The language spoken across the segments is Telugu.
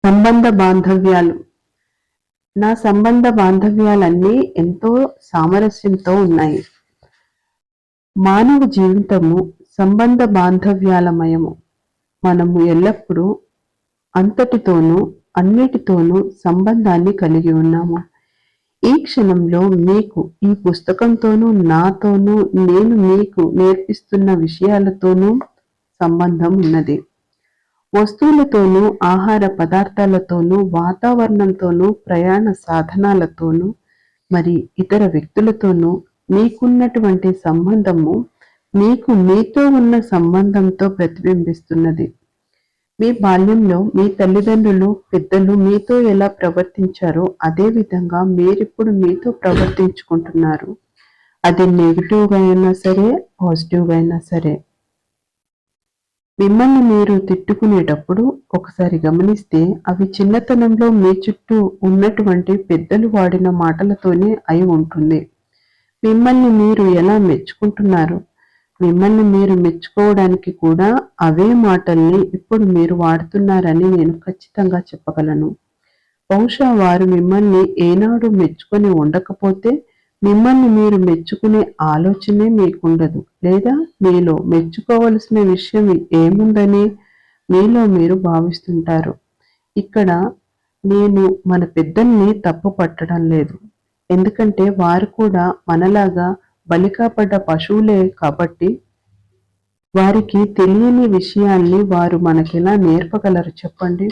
సంబంధ బాంధవ్యాలు. నా సంబంధ బాంధవ్యాలన్నీ ఎంతో సామరస్యంతో ఉన్నాయి. మానవ జీవితము సంబంధ బాంధవ్యాలమయము. మనము ఎల్లప్పుడూ అంతటితోనూ అన్నిటితోనూ సంబంధాన్ని కలిగి ఉన్నాము. ఈ క్షణంలో మీకు ఈ పుస్తకంతోనూ నాతోనూ నేను మీకు నేర్పిస్తున్న విషయాలతోనూ సంబంధం ఉన్నది. వస్తువులతోనూ ఆహార పదార్థాలతోనూ వాతావరణంతోనూ ప్రయాణ సాధనాలతోనూ మరి ఇతర వ్యక్తులతోనూ మీకున్నటువంటి సంబంధము మీకు మీతో ఉన్న సంబంధంతో ప్రతిబింబిస్తున్నది. మీ బాల్యంలో మీ తల్లిదండ్రులు పెద్దలు మీతో ఎలా ప్రవర్తించారో అదే విధంగా మీరిప్పుడు మీతో ప్రవర్తించుకుంటున్నారు. అది నెగిటివ్గా అయినా సరే పాజిటివ్గా అయినా సరే. మిమ్మల్ని మీరు తిట్టుకునేటప్పుడు ఒకసారి గమనిస్తే అవి చిన్నతనంలో మీ చుట్టూ ఉన్నటువంటి పెద్దలు వాడిన మాటలతోనే అయి ఉంటుంది. మిమ్మల్ని మీరు ఎలా మెచ్చుకుంటున్నారు? మిమ్మల్ని మీరు మెచ్చుకోవడానికి కూడా అవే మాటల్ని ఇప్పుడు మీరు వాడుతున్నారని నేను ఖచ్చితంగా చెప్పగలను. బహుశా వారు మిమ్మల్ని ఏనాడు మెచ్చుకొని ఉండకపోతే మిమ్మల్ని మీరు మెచ్చుకునే ఆలోచనే మీకుండదు, లేదా మీలో మెచ్చుకోవలసిన విషయం ఏముందని మీలో మీరు భావిస్తుంటారు. ఇక్కడ నేను మన పెద్దల్ని తప్పు పట్టడం లేదు, ఎందుకంటే వారు కూడా మనలాగా బలికాపడ్డ పశువులే కాబట్టి వారికి తెలియని విషయాల్ని వారు మనకెలా నేర్పగలరు చెప్పండి.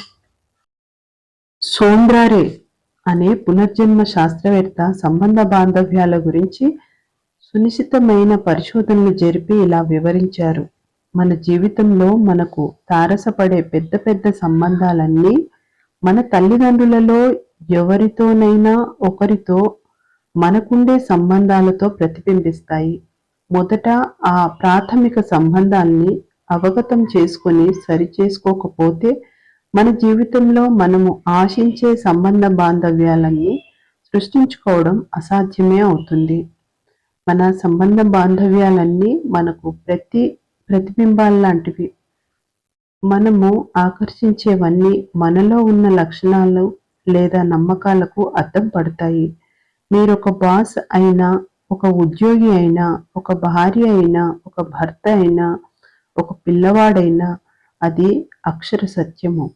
సోంబ్రారే అనే పునర్జన్మ శాస్త్రవేత్త సంబంధ బాంధవ్యాల గురించి సునిశితమైన పరిశోధనలు జరిపి ఇలా వివరించారు. మన జీవితంలో మనకు తారసపడే పెద్ద పెద్ద సంబంధాలన్నీ మన తల్లిదండ్రులలో ఎవరితోనైనా ఒకరితో మనకుండే సంబంధాలతో ప్రతిబింబిస్తాయి. మొదట ఆ ప్రాథమిక సంబంధాల్ని అవగతం చేసుకొని సరిచేసుకోకపోతే మన జీవితంలో మనము ఆశించే సంబంధ బాంధవ్యాలన్నీ సృష్టించుకోవడం అసాధ్యమే అవుతుంది. మన సంబంధ బాంధవ్యాలన్నీ మనకు ప్రతిబింబాల్లాంటివి. మనము ఆకర్షించేవన్నీ మనలో ఉన్న లక్షణాలు లేదా నమ్మకాలకు అద్దం పడతాయి. మీరొక బాస్ అయినా, ఒక ఉద్యోగి అయినా, ఒక భార్య అయినా, ఒక భర్త అయినా, ఒక పిల్లవాడైనా అది అక్షర సత్యము.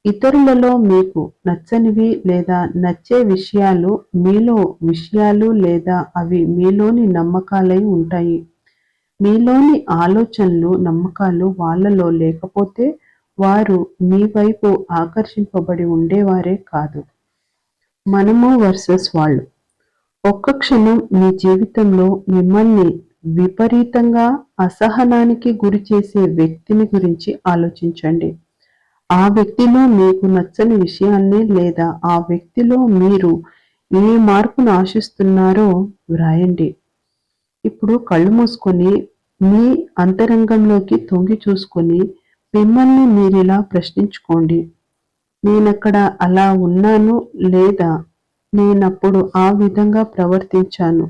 ఇతరులలో మీకు నచ్చనివి లేదా నచ్చే విషయాలు మీలో విషయాలు లేదా అవి మీలోని నమ్మకాలై ఉంటాయి. మీలోని ఆలోచనలు నమ్మకాలు వాళ్ళలో లేకపోతే వారు మీ వైపు ఆకర్షింపబడి ఉండేవారే కాదు. మనము వర్సెస్ వాళ్ళు. ఒక్క క్షణం మీ జీవితంలో మిమ్మల్ని విపరీతంగా అసహనానికి గురి చేసే వ్యక్తిని గురించి ఆలోచించండి. ఆ వ్యక్తిలో మీకు నచ్చని విషయాన్ని లేదా ఆ వ్యక్తిలో మీరు ఏ మార్పును ఆశిస్తున్నారో వ్రాయండి. ఇప్పుడు కళ్ళు మూసుకొని మీ అంతరంగంలోకి తొంగి చూసుకొని మిమ్మల్ని మీరిలా ప్రశ్నించుకోండి. నేనక్కడ అలా ఉన్నాను లేదా నేనప్పుడు ఆ విధంగా ప్రవర్తించాను.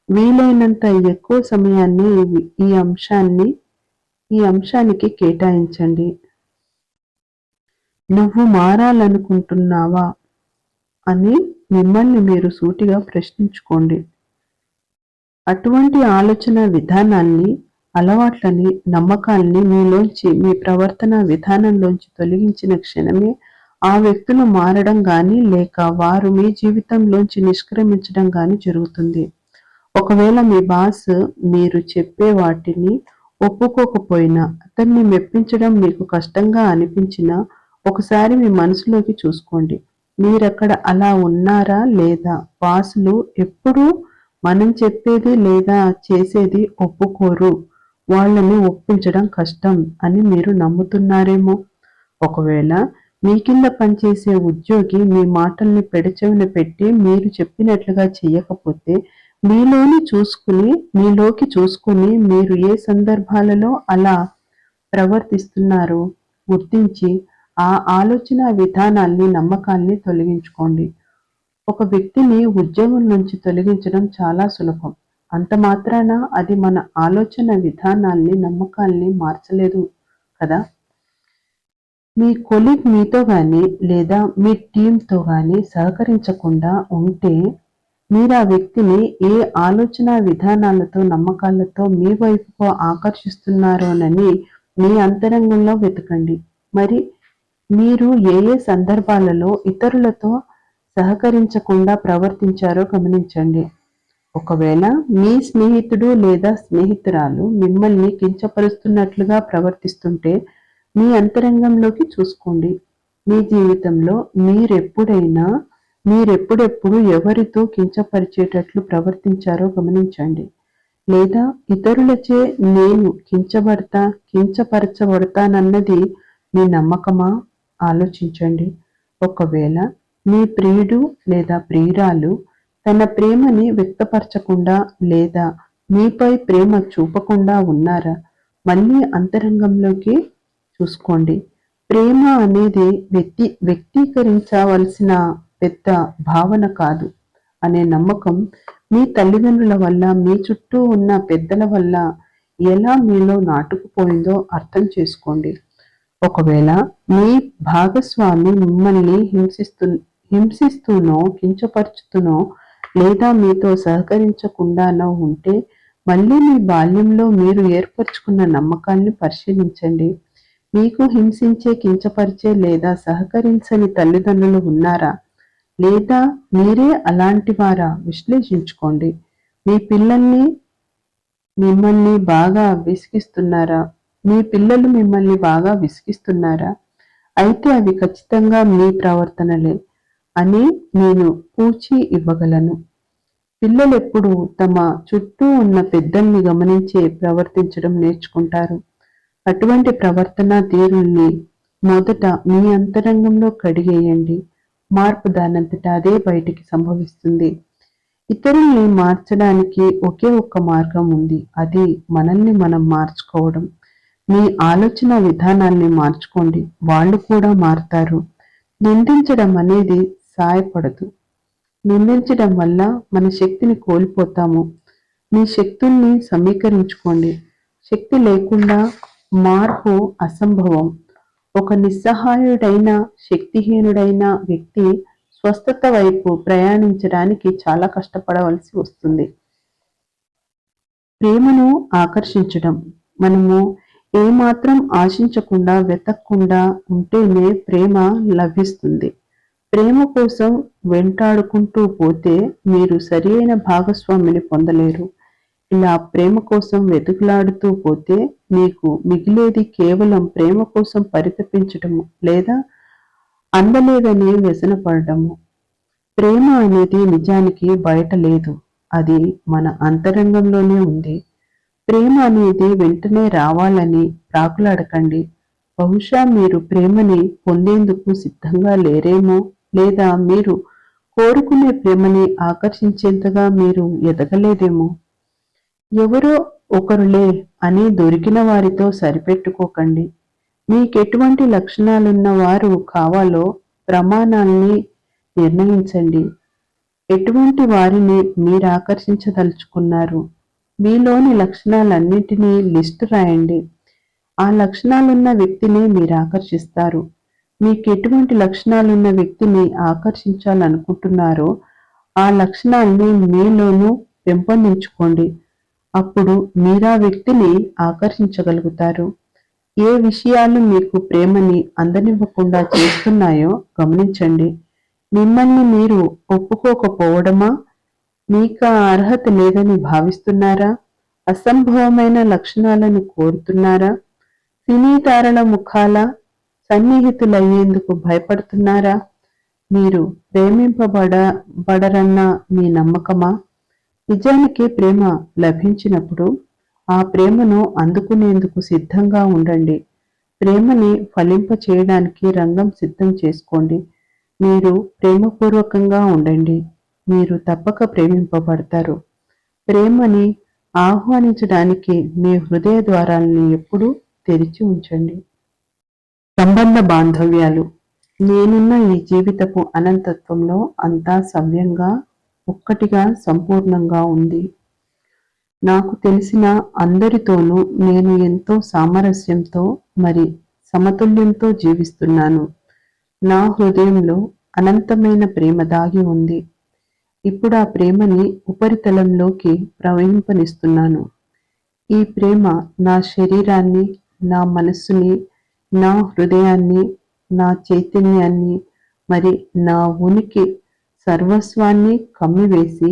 వీలైనంత ఎక్కువ సమయాన్ని ఈ అంశానికి కేటాయించండి. నువ్వు మారాలనుకుంటున్నావా అని మిమ్మల్ని మీరు సూటిగా ప్రశ్నించుకోండి. అటువంటి ఆలోచన విధానాన్ని, అలవాట్లని, నమ్మకాల్ని మీలోంచి, మీ ప్రవర్తన విధానంలోంచి తొలగించిన క్షణమే ఆ వ్యక్తులు మారడం గాని లేక వారు మీ జీవితంలోంచి నిష్క్రమించడం గాని జరుగుతుంది. ఒకవేళ మీ బాస్ మీరు చెప్పే వాటిని ఒప్పుకోకపోయినా, అతన్ని మెప్పించడం మీకు కష్టంగా అనిపించినా ఒకసారి మీ మనసులోకి చూసుకోండి. మీరక్కడ అలా ఉన్నారా లేదా? బాసులు ఎప్పుడూ మనం చెప్పేది లేదా చేసేది ఒప్పుకోరు, వాళ్ళని ఒప్పించడం కష్టం అని మీరు నమ్ముతున్నారేమో. ఒకవేళ మీ కింద పనిచేసే ఉద్యోగి మీ మాటల్ని పెడచెవిన పెట్టి మీరు చెప్పినట్లుగా చెయ్యకపోతే మీలోకి చూసుకుని మీరు ఏ సందర్భాలలో అలా ప్రవర్తిస్తున్నారో గుర్తించి ఆ ఆలోచన విధానాల్ని, నమ్మకాల్ని తొలగించుకోండి. ఒక వ్యక్తిని ఉద్యోగం నుంచి తొలగించడం చాలా సులభం. అంత మాత్రాన అది మన ఆలోచన విధానాల్ని, నమ్మకాల్ని మార్చలేదు కదా. మీ కొలీగ్ మీతో కానీ లేదా మీ టీంతో కానీ సహకరించకుండా ఉంటే మీరు ఆ వ్యక్తిని ఏ ఆలోచన విధానాలతో నమ్మకాలతో మీ వైపుకు ఆకర్షిస్తున్నారోనని మీ అంతరంగంలో వెతకండి. మరి మీరు ఏ ఏ సందర్భాలలో ఇతరులతో సహకరించకుండా ప్రవర్తించారో గమనించండి. ఒకవేళ మీ స్నేహితుడు లేదా స్నేహితురాలు మిమ్మల్ని కించపరుస్తున్నట్లుగా ప్రవర్తిస్తుంటే మీ అంతరంగంలోకి చూసుకోండి. మీ జీవితంలో మీరెప్పుడెప్పుడు ఎవరితో కించపరిచేటట్లు ప్రవర్తించారో గమనించండి. లేదా ఇతరులచే నేను కించపరచబడతానన్నది మీ నమ్మకమా? ఆలోచించండి. ఒకవేళ మీ ప్రియుడు లేదా ప్రియురాలు తన ప్రేమని వ్యక్తపరచకుండా లేదా మీపై ప్రేమ చూపకుండా ఉన్నారా? మళ్ళీ అంతరంగంలోకి చూసుకోండి. ప్రేమ అనేది వ్యక్తీకరించవలసిన పెద్ద భావన కాదు అనే నమ్మకం మీ తల్లిదండ్రుల వల్ల, మీ చుట్టూ ఉన్న పెద్దల వల్ల ఎలా మీలో నాటుకుపోయిందో అర్థం చేసుకోండి. ఒకవేళ మీ భాగస్వామి మిమ్మల్ని హింసిస్తూనో, కించపరుచుతూనో లేదా మీతో సహకరించకుండానో ఉంటే మళ్ళీ మీ బాల్యంలో మీరు ఏర్పరచుకున్న నమ్మకాన్ని పరిశీలించండి. మీకు హింసించే, కించపరిచే లేదా సహకరించని తల్లిదండ్రులు ఉన్నారా? లేదా మీరే అలాంటి వారా? విశ్లేషించుకోండి. మీ పిల్లల్ని మిమ్మల్ని బాగా విసిగిస్తున్నారా? మీ పిల్లలు మిమ్మల్ని బాగా విసిగిస్తున్నారా? అయితే అవి ఖచ్చితంగా మీ ప్రవర్తనలే అని నేను పూచి ఇవ్వగలను. పిల్లలెప్పుడు తమ చుట్టూ ఉన్న పెద్దల్ని గమనించి ప్రవర్తించడం నేర్చుకుంటారు. అటువంటి ప్రవర్తన తీరుల్ని మొదట మీ అంతరంగంలో కడిగేయండి. మార్పు దానంతట అదే బయటికి సంభవిస్తుంది. ఇతరుల్ని మార్చడానికి ఒకే ఒక్క మార్గం ఉంది. అది మనల్ని మనం మార్చుకోవడం. మీ ఆలోచన విధానాన్ని మార్చుకోండి. వాళ్ళు కూడా మారుతారు. నిందించడం అనేది సాయపడదు. నిందించడం వల్ల మన శక్తిని కోల్పోతాము. మీ శక్తుల్ని సమీకరించుకోండి. శక్తి లేకుండా మార్పు అసంభవం. ఒక నిస్సహాయుడైన, శక్తిహీనుడైన వ్యక్తి స్వస్థత వైపు ప్రయాణించడానికి చాలా కష్టపడవలసి వస్తుంది. ప్రేమను ఆకర్షించడం. మనము ఏమాత్రం ఆశించకుండా, వెతకకుండా ఉంటేనే ప్రేమ లభిస్తుంది. ప్రేమ కోసం వెంటాడుకుంటూ పోతే మీరు సరియైన భాగస్వామిని పొందలేరు. ఇలా ప్రేమ కోసం వెతుకులాడుతూ పోతే మీకు మిగిలేది కేవలం ప్రేమ కోసం పరితపించటము లేదా అందలేదని వ్యసనపడటము. ప్రేమ అనేది నిజానికి బయట లేదు. అది మన అంతరంగంలోనే ఉంది. ప్రేమ అనేది వెంటనే రావాలని ప్రాకులాడకండి. బహుశా మీరు ప్రేమని పొందేందుకు సిద్ధంగా లేరేమో, లేదా మీరు కోరుకునే ప్రేమని ఆకర్షించేంతగా మీరు ఎదగలేదేమో. ఎవరో ఒకరులే అని దొరికిన వారితో సరిపెట్టుకోకండి. మీకెటువంటి లక్షణాలున్న వారు కావాలో ప్రమాణాల్ని నిర్ణయించండి. ఎటువంటి వారిని మీరు ఆకర్షించదలుచుకున్నారు? మీలోని లక్షణాలన్నింటినీ లిస్టు రాయండి. ఆ లక్షణాలున్న వ్యక్తిని మీరు ఆకర్షిస్తారు. మీకెటువంటి లక్షణాలున్న వ్యక్తిని ఆకర్షించాలనుకుంటున్నారో ఆ లక్షణాల్ని మీలోనూ పెంపొందించుకోండి. అప్పుడు మీరా వ్యక్తిని ఆకర్షించగలుగుతారు. ఏ విషయాలు మీకు ప్రేమని అందనివ్వకుండా చేస్తున్నాయో గమనించండి. మిమ్మల్ని మీరు ఒప్పుకోకపోవడమా? మీకు ఆ అర్హత లేదని భావిస్తున్నారా? అసంభవమైన లక్షణాలను కోరుతున్నారా? సినీ తారల ముఖాల సన్నిహితులయ్యేందుకు భయపడుతున్నారా? మీరు ప్రేమింపబడరన్న మీ నమ్మకమా? నిజానికి ప్రేమ లభించినప్పుడు ఆ ప్రేమను అందుకునేందుకు సిద్ధంగా ఉండండి. ప్రేమని ఫలింప చేయడానికి రంగం సిద్ధం చేసుకోండి. మీరు ప్రేమపూర్వకంగా ఉండండి. మీరు తప్పక ప్రేమింపబడతారు. ప్రేమని ఆహ్వానించడానికి మీ హృదయ ద్వారాలని ఎప్పుడూ తెరిచి ఉంచండి. సంబంధ బాంధవ్యాలు. నేనున్న ఈ జీవితపు అనంతత్వంలో అంతా సవ్యంగా, ఒక్కటిగా, సంపూర్ణంగా ఉంది. నాకు తెలిసిన అందరితోనూ నేను ఎంతో సామరస్యంతో మరి సమతుల్యంతో జీవిస్తున్నాను. నా హృదయంలో అనంతమైన ప్రేమ దాగి ఉంది. ఇప్పుడు ఆ ప్రేమని ఉపరితలంలోకి ప్రవహింపనిస్తున్నాను. ఈ ప్రేమ నా శరీరాన్ని, నా మనస్సుని, నా హృదయాన్ని, నా చైతన్యాన్ని, మరి నా ఉనికి సర్వస్వాన్ని కమ్మివేసి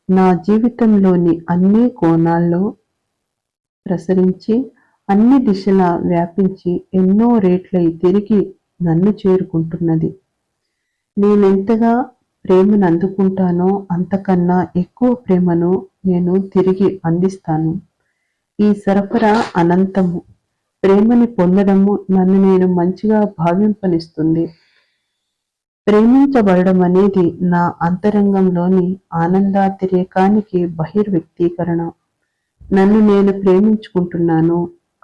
నా జీవితంలోని అన్ని కోణాల్లో ప్రసరించి అన్ని దిశలా వ్యాపించి ఎన్నో రేట్లై తిరిగి నన్ను చేరుకుంటున్నది. నేనెంతగా ప్రేమను అందుకుంటానో అంతకన్నా ఎక్కువ ప్రేమను నేను తిరిగి అందిస్తాను. ఈ సరఫరా అనంతము. ప్రేమని పొందడము నన్ను నేను మంచిగా భావింపనిస్తుంది. ప్రేమించబడడం అనేది నా అంతరంగంలోని ఆనందాతిరేకానికి బహిర్వ్యక్తీకరణ. నన్ను నేను ప్రేమించుకుంటున్నాను,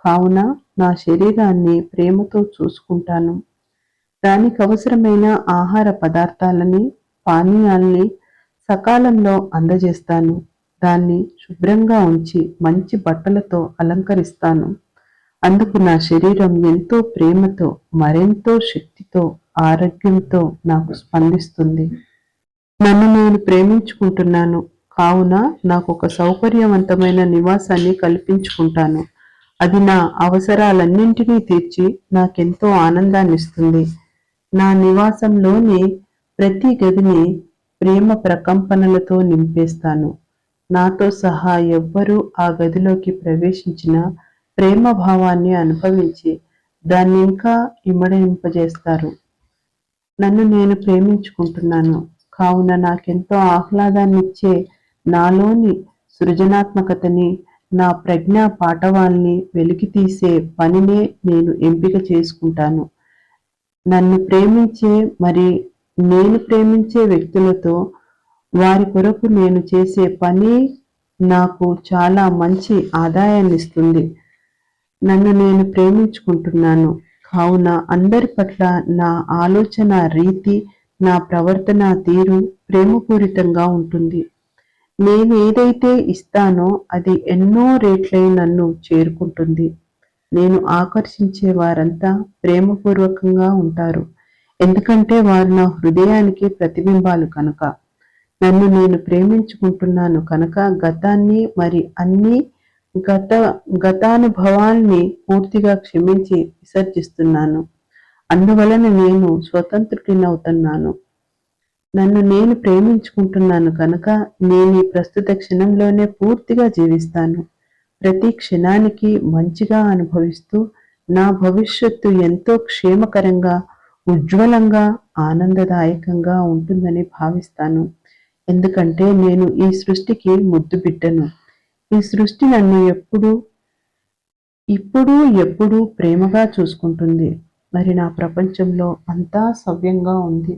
కావున నా శరీరాన్ని ప్రేమతో చూసుకుంటాను. దానికి అవసరమైన ఆహార పదార్థాలని, పానీయాల్ని సకాలంలో అందజేస్తాను. దాన్ని శుభ్రంగా ఉంచి మంచి బట్టలతో అలంకరిస్తాను. అందుకు నా శరీరం ఎంతో ప్రేమతో, మరెంతో శక్తితో, ఆరోగ్యంతో నాకు స్పందిస్తుంది. నన్ను నేను ప్రేమించుకుంటున్నాను, కావున నాకు ఒక సౌకర్యవంతమైన నివాసాన్ని కల్పించుకుంటాను. అది నా అవసరాలన్నింటినీ తీర్చి నాకెంతో ఆనందాన్నిస్తుంది. నా నివాసంలోని ప్రతి గదిని ప్రేమ ప్రకంపనలతో నింపేస్తాను. నాతో సహా ఎవ్వరూ ఆ గదిలోకి ప్రవేశించిన ప్రేమ భావాన్ని అనుభవించి దాన్ని ఇంకా ఇమ్మడింపజేస్తారు. నన్ను నేను ప్రేమించుకుంటున్నాను, కావున నాకెంతో ఆహ్లాదాన్నిచ్చే నాలోని సృజనాత్మకతని, నా ప్రజ్ఞా పాటవాల్ని వెలికితీసే పనినే నేను ఎంపిక చేసుకుంటాను. నన్ను ప్రేమించే మరి నేను ప్రేమించే వ్యక్తులతో వారి కొరకు నేను చేసే పని నాకు చాలా మంచి ఆదాయాన్నిస్తుంది. నన్ను నేను ప్రేమించుకుంటున్నాను, కావున అందరి పట్ల నా ఆలోచన రీతి, నా ప్రవర్తన తీరు ప్రేమపూరితంగా ఉంటుంది. నేను ఏదైతే ఇస్తానో అది ఎన్నో రేట్లై నన్ను చేరుకుంటుంది. నేను ఆకర్షించే వారంతా ప్రేమపూర్వకంగా ఉంటారు. ఎందుకంటే వారు నా హృదయానికి ప్రతిబింబాలు కనుక. నన్ను నేను ప్రేమించుకుంటున్నాను కనుక గతాన్ని మరి అన్ని గతానుభవాల్ని పూర్తిగా క్షమించి విసర్జిస్తున్నాను. అందువలన నేను స్వతంత్రుడినవుతున్నాను. నన్ను నేను ప్రేమించుకుంటున్నాను కనుక నేను ఈ ప్రస్తుత క్షణంలోనే పూర్తిగా జీవిస్తాను. ప్రతి క్షణానికి మంచిగా అనుభవిస్తూ నా భవిష్యత్తు ఎంతో క్షేమకరంగా, ఉజ్వలంగా, ఆనందదాయకంగా ఉంటుందని భావిస్తాను. ఎందుకంటే నేను ఈ సృష్టికి ముద్దు బిడ్డను. ఈ సృష్టి నన్ను ఇప్పుడు ఎప్పుడూ ప్రేమగా చూసుకుంటుంది. మరి నా ప్రపంచంలో అంతా సవ్యంగా ఉంది.